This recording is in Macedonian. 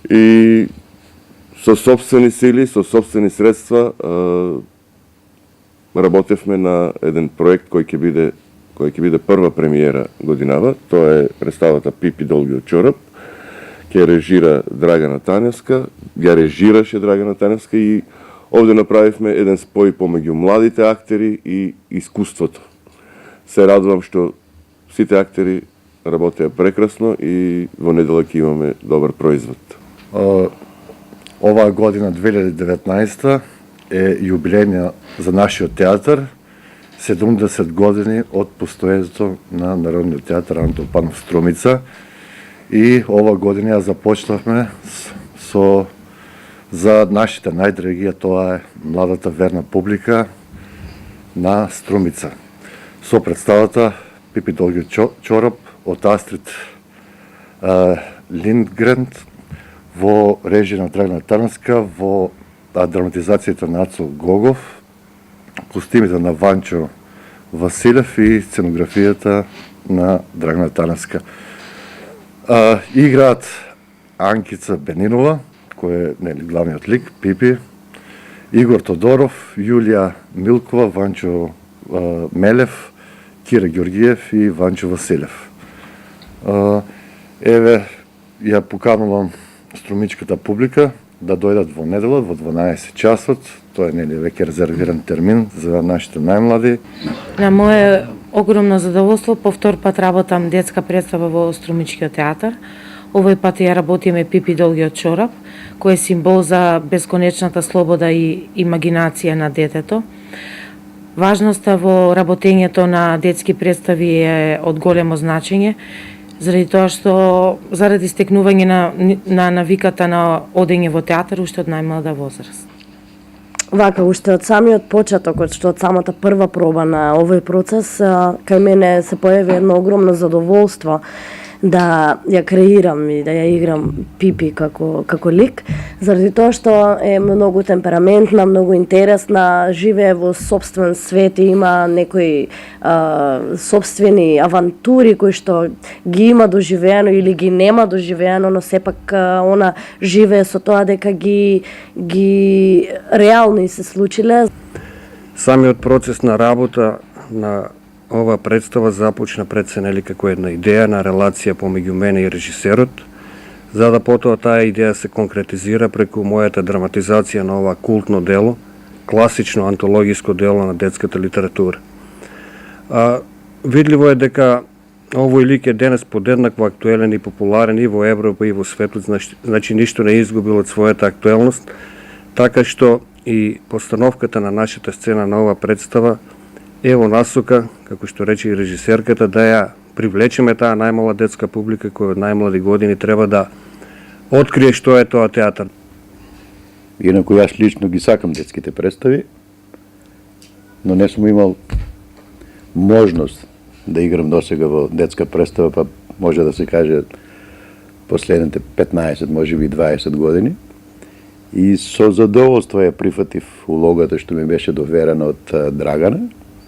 И со собствени сили, со собствени средства работевме на еден проект кој ќе биде прва премиера годинава. Тоа е представата Пипи долгиот чорап. Ќе режира Драгана Таневска, ја режираше Драгана Таневска и овде направивме еден спој помеѓу младите актери и искуството. Се радувам што сите актери работеа прекрасно и во недела ќе имаме добар производ. Оваа година 2019 е јубилејна за нашиот театар, 70 години од постоењето на Народниот театар Антон Панов Струмица, и ова година ја започнавме за нашите најдраги, тоа е младата верна публика на Струмица, со представата Пипи долгиот чорап од Астрид Линдгрен, во режија на Драгана Таневска, во драматизацијата на Ацо Гогов, костимите на Ванчо Василев и сценографијата на Драгана Таневска. Играат Анкица Бенинова, кој е главниот лик, Пипи, Игор Тодоров, Јулија Милкова, Ванчо Мелев, Кира Ѓоргиев и Ванчо Василев. Еве, ја поканувам струмичката публика да дојдат во недела во 12 часот. Тоа е веќе резервиран термин за нашите најмлади. На мое огромно задоволство повтор пат работам детска представа во Струмичкиот театар. Овој пат ја работиме Пипи долгиот чорап, кој е символ за бесконечната слобода и имагинација на детето. Важноста во работењето на детски представи е од големо значење, заради тоа што заради стекнување на навиката на одење во театар уште од најмлада возраст. Вака, уште од самиот почеток, од самата прва проба на овој процес, кај мене се појави едно огромно задоволство да ја креирам и да ја играм Пипи како лик, заради тоа што е многу темпераментна, многу интересна, живее во собствен свет и има некои собствени авантури кои што ги има доживеено или ги нема доживеено, но сепак она живее со тоа дека ги реално се случиле. Самиот процес на работа на ова представа започна пред се како една идеја на релација помеѓу мене и режисерот, за да потоа таа идеја се конкретизира преку мојата драматизација на ова култно дело, класично антологиско дело на детската литература. Видливо е дека овој лик е денес подеднакво актуелен и популарен и во Европа и во светот, значи ништо не изгубил од својата актуелност, така што и постановката на нашата сцена на ова представа е во насока, како што рече и режисерката, да ја привлечеме таа најмала детска публика која од најмлади години треба да открие што е тоа театар. Инаку јас лично ги сакам детските представи, но не сум имал можност да играм досега во детска представа, па може да се каже последните 15, може би 20 години. И со задоволство ја прифатив улогата што ми беше доверена од Драгана.